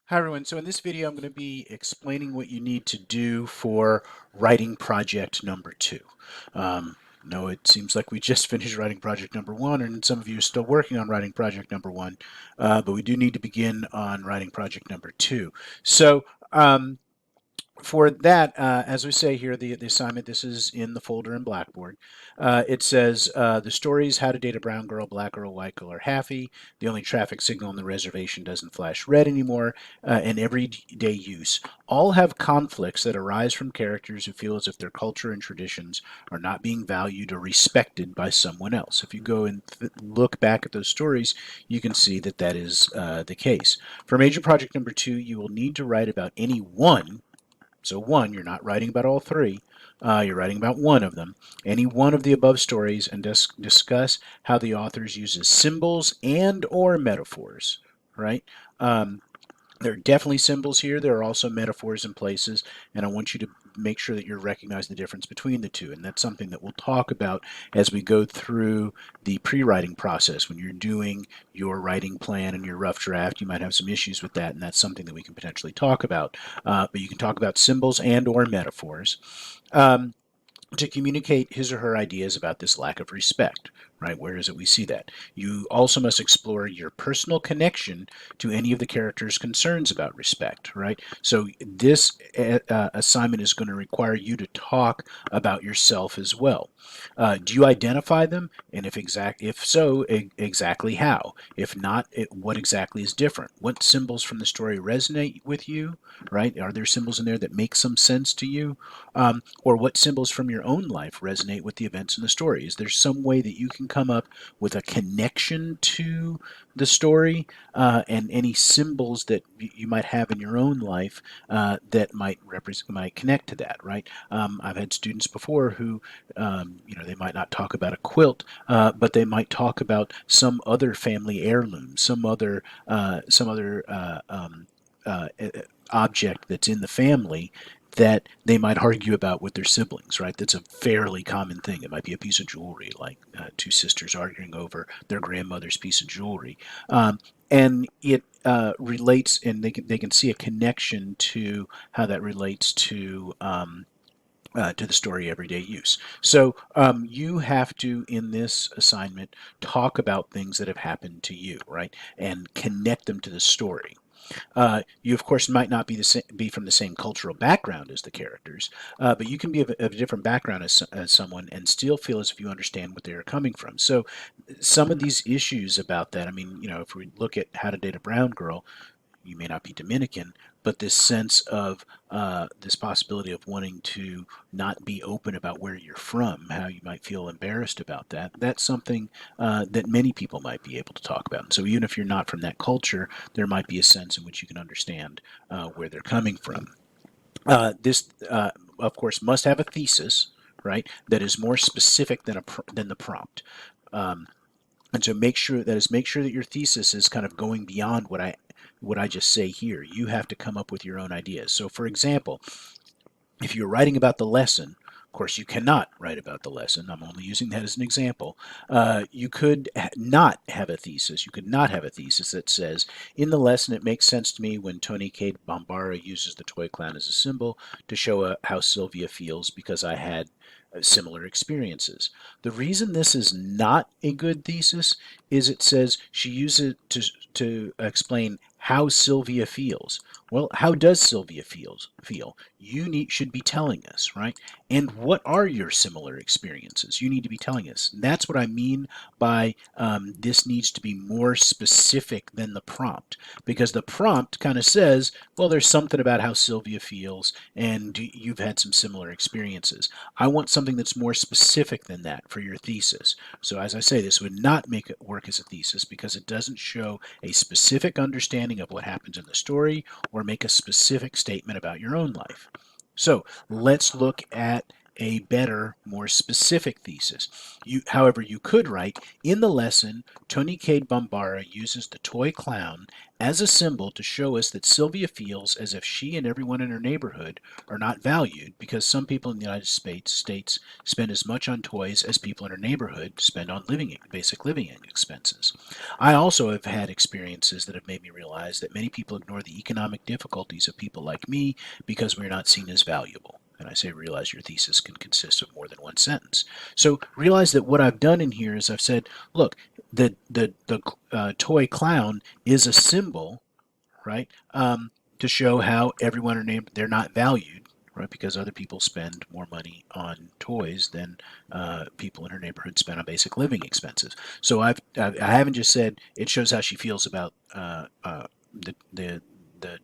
Hi everyone, so in this video I'm going to be explaining what you need to do for writing project number 2. No, it seems like we just finished writing project number 1 and some of you are still working on writing project number 1, but we do need to begin on writing project number 2. So for that, as we say here, the assignment, this is in the folder in Blackboard. It says the stories, how to date a brown girl, black girl, white girl, or halfie. The only traffic signal on the reservation doesn't flash red anymore, and everyday use. All have conflicts that arise from characters who feel as if their culture and traditions are not being valued or respected by someone else. If you go and look back at those stories, you can see that that is the case. For major project number 2, you will need to write about any one. So one, you're not writing about all three. You're writing about one of them. Any one of the above stories, and discuss how the authors uses symbols and or metaphors. Right? There are definitely symbols here. There are also metaphors in places, and I want you to make sure that you recognize the difference between the two. And that's something that we'll talk about as we go through the pre-writing process. When you're doing your writing plan and your rough draft, you might have some issues with that, and that's something that we can potentially talk about. But you can talk about symbols and or metaphors. Um, to communicate his or her ideas about this lack of respect, right? Where is it we see that? You also must explore your personal connection to any of the characters' concerns about respect, right? So this assignment is going to require you to talk about yourself as well. Do you identify them? And if so, exactly how? If not, what exactly is different? What symbols from the story resonate with you, right? Are there symbols in there that make some sense to you? Or what symbols from your own life resonate with the events in the story? Is there some way that you can come up with a connection to the story and any symbols that you might have in your own life that might connect to that? Right? I've had students before who, they might not talk about a quilt, but they might talk about some other family heirloom, some other object that's in the family that they might argue about with their siblings, right? That's a fairly common thing. It might be a piece of jewelry, like two sisters arguing over their grandmother's piece of jewelry. And it relates, and they can see a connection to how that relates to the story everyday use. So you have to, in this assignment, talk about things that have happened to you, right? And connect them to the story. You, of course, might not be from the same cultural background as the characters, but you can be of a different background as someone and still feel as if you understand what they are coming from. So, some of these issues about that, I mean, if we look at How to Date a Brown Girl, you may not be Dominican, but this sense of this possibility of wanting to not be open about where you're from, how you might feel embarrassed about that, that's something that many people might be able to talk about. And so even if you're not from that culture, there might be a sense in which you can understand where they're coming from. This, of course, must have a thesis, right, that is more specific than the prompt. Um, and so make sure that your thesis is kind of going beyond what I just say here. You have to come up with your own ideas. So, for example, if you're writing about the lesson, of course, you cannot write about the lesson. I'm only using that as an example. You could not have a thesis. You could not have a thesis that says, in the lesson, it makes sense to me when Tony Cade Bombara uses the toy clown as a symbol to show how Sylvia feels because I had similar experiences. The reason this is not a good thesis is it says she uses it to explain how Sylvia feels. Well, how does Sylvia feel? Should be telling us, right? And what are your similar experiences? You need to be telling us. And that's what I mean by this needs to be more specific than the prompt, because the prompt kind of says, well, there's something about how Sylvia feels, and you've had some similar experiences. I want something that's more specific than that for your thesis. So as I say, this would not make it work as a thesis because it doesn't show a specific understanding of what happens in the story or make a specific statement about your own life. So let's look at a better, more specific thesis. However, you could write, in the lesson, Toni Cade Bambara uses the toy clown as a symbol to show us that Sylvia feels as if she and everyone in her neighborhood are not valued because some people in the United States spend as much on toys as people in her neighborhood spend on basic living expenses. I also have had experiences that have made me realize that many people ignore the economic difficulties of people like me because we're not seen as valuable. And I say realize your thesis can consist of more than one sentence. So realize that what I've done in here is I've said, look, the toy clown is a symbol, right? To show how everyone are named, they're not valued, right? Because other people spend more money on toys than people in her neighborhood spend on basic living expenses. So I haven't just said it shows how she feels about the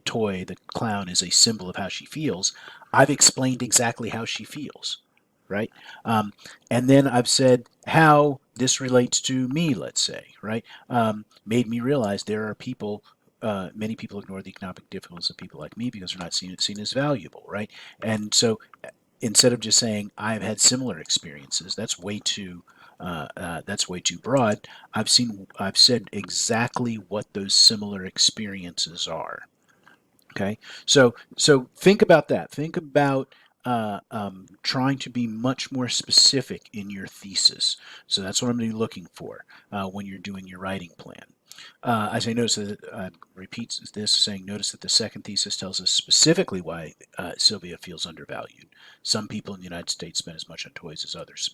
toy, the clown is a symbol of how she feels. I've explained exactly how she feels, right? And then I've said how this relates to me, let's say, right? Made me realize there are people, many people ignore the economic difficulties of people like me because they're not seen as valuable, right? And so instead of just saying I've had similar experiences, that's way too broad. I've said exactly what those similar experiences are. Okay, so think about that. Think about trying to be much more specific in your thesis. So that's what I'm going to be looking for when you're doing your writing plan. I say notice that repeats this, saying notice that the second thesis tells us specifically why Sylvia feels undervalued. Some people in the United States spend as much on toys as others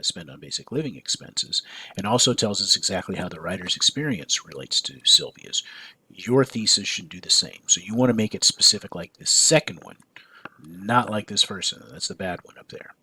spend on basic living expenses, and also tells us exactly how the writer's experience relates to Sylvia's. Your thesis should do the same. So you want to make it specific like this second one, not like this first one. That's the bad one up there.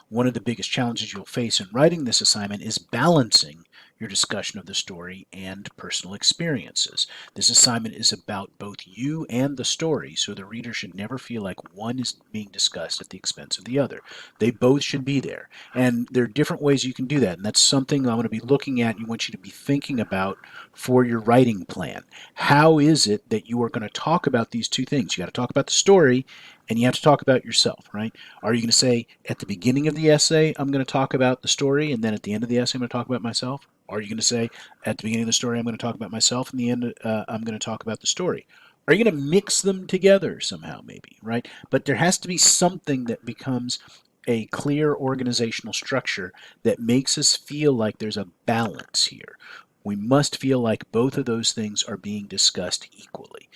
One of the biggest challenges you'll face in writing this assignment is balancing your discussion of the story and personal experiences. This assignment is about both you and the story, so the reader should never feel like one is being discussed at the expense of the other. They both should be there. And there are different ways you can do that, and that's something I'm going to be looking at and you want you to be thinking about for your writing plan. How is it that you are going to talk about these two things? You got to talk about the story and you have to talk about yourself, right? Are you going to say at the beginning of the essay, I'm going to talk about the story, and then at the end of the essay, I'm going to talk about myself? Or are you going to say at the beginning of the story, I'm going to talk about myself, and the end, I'm going to talk about the story? Are you going to mix them together somehow, maybe, right? But there has to be something that becomes a clear organizational structure that makes us feel like there's a balance here. We must feel like both of those things are being discussed equally.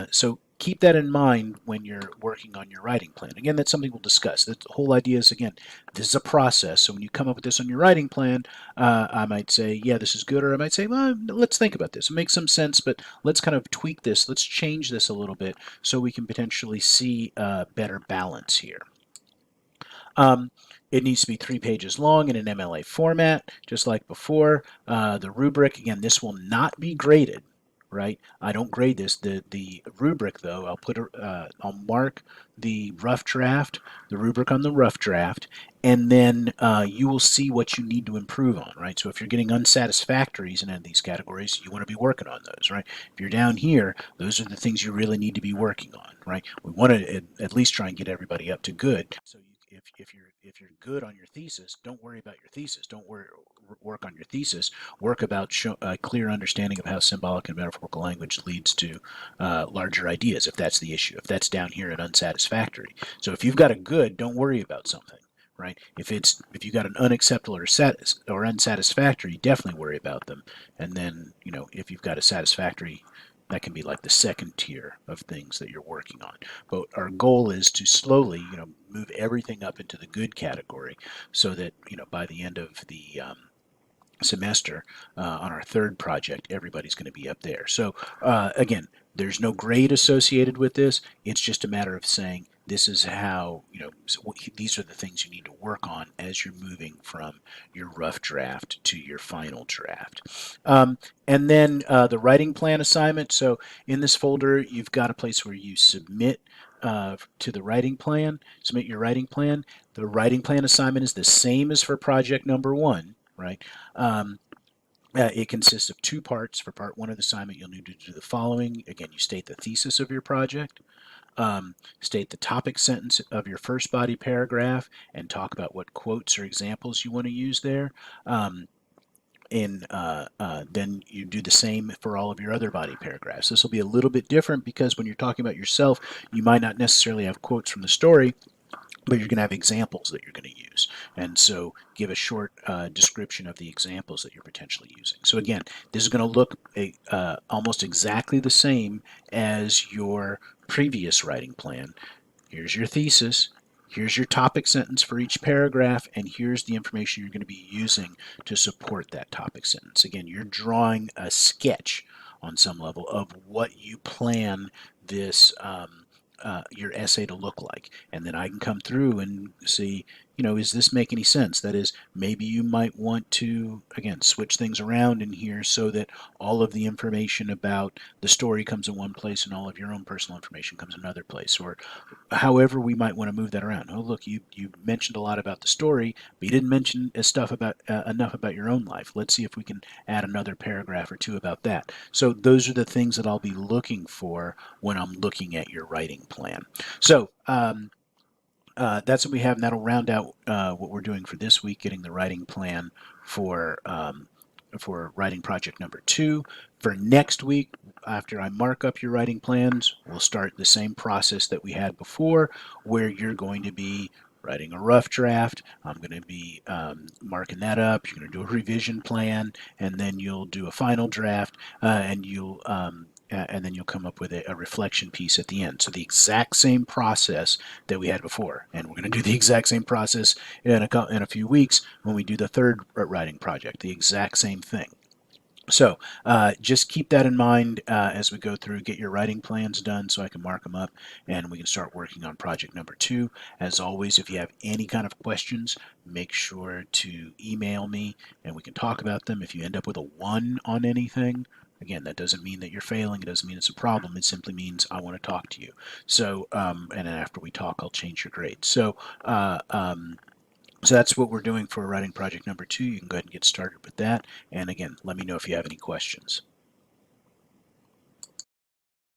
So keep that in mind when you're working on your writing plan. Again, that's something we'll discuss. The whole idea is, again, this is a process. So when you come up with this on your writing plan, I might say, yeah, this is good, or I might say, well, let's think about this. It makes some sense, but let's kind of tweak this. Let's change this a little bit so we can potentially see better balance here. It needs to be 3 pages long in an MLA format, just like before. The rubric, again, this will not be graded, right? I don't grade this. The rubric, though, I'll mark the rough draft, the rubric on the rough draft, and then you will see what you need to improve on, right? So if you're getting unsatisfactories in any of these categories, you want to be working on those, right? If you're down here, those are the things you really need to be working on, right? We want to at least try and get everybody up to good. So if you're good on your thesis, don't worry about your thesis. Don't work on your thesis. Work about a clear understanding of how symbolic and metaphorical language leads to larger ideas. If that's the issue, if that's down here at unsatisfactory. So if you've got a good, don't worry about something. Right? If you got an unacceptable or unsatisfactory, definitely worry about them. And then if you've got a satisfactory, that can be like the second tier of things that you're working on. But our goal is to slowly, move everything up into the good category, so that by the end of the semester on our third project, everybody's going to be up there. So again, there's no grade associated with this. It's just a matter of saying this is how, these are the things you need to work on as you're moving from your rough draft to your final draft. And then the writing plan assignment. So in this folder, you've got a place where you submit to the writing plan, submit your writing plan. The writing plan assignment is the same as for project number 1, right? It consists of 2 parts. For part 1 of the assignment, you'll need to do the following. Again, you state the thesis of your project. State the topic sentence of your first body paragraph and talk about what quotes or examples you want to use there. Then you do the same for all of your other body paragraphs. This will be a little bit different because when you're talking about yourself, you might not necessarily have quotes from the story, but you're going to have examples that you're going to use. And so give a short description of the examples that you're potentially using. So again, this is going to look almost exactly the same as your previous writing plan. Here's your thesis. Here's your topic sentence for each paragraph, and here's the information you're going to be using to support that topic sentence. Again, you're drawing a sketch on some level of what you plan this your essay to look like, and then I can come through and see, does this make any sense? That is, maybe you might want to again switch things around in here so that all of the information about the story comes in one place and all of your own personal information comes in another place, or however we might want to move that around. Oh, look, you mentioned a lot about the story, but you didn't mention stuff about enough about your own life. Let's see if we can add another paragraph or two about that. So those are the things that I'll be looking for when I'm looking at your writing plan. So that's what we have, and that'll round out what we're doing for this week, getting the writing plan for writing project number 2. For next week, after I mark up your writing plans, we'll start the same process that we had before, where you're going to be writing a rough draft. I'm going to be marking that up. You're going to do a revision plan, and then you'll do a final draft, and then you'll come up with a reflection piece at the end. So the exact same process that we had before, and we're going to do the exact same process in a few weeks when we do the third writing project. The exact same thing. So just keep that in mind as we go through. Get your writing plans done so I can mark them up and we can start working on project number 2. As always, if you have any kind of questions, make sure to email me and we can talk about them. If you end up with a 1 on anything, again, that doesn't mean that you're failing. It doesn't mean it's a problem. It simply means I want to talk to you. So, and then after we talk, I'll change your grade. So that's what we're doing for writing project number 2. You can go ahead and get started with that. And again, let me know if you have any questions.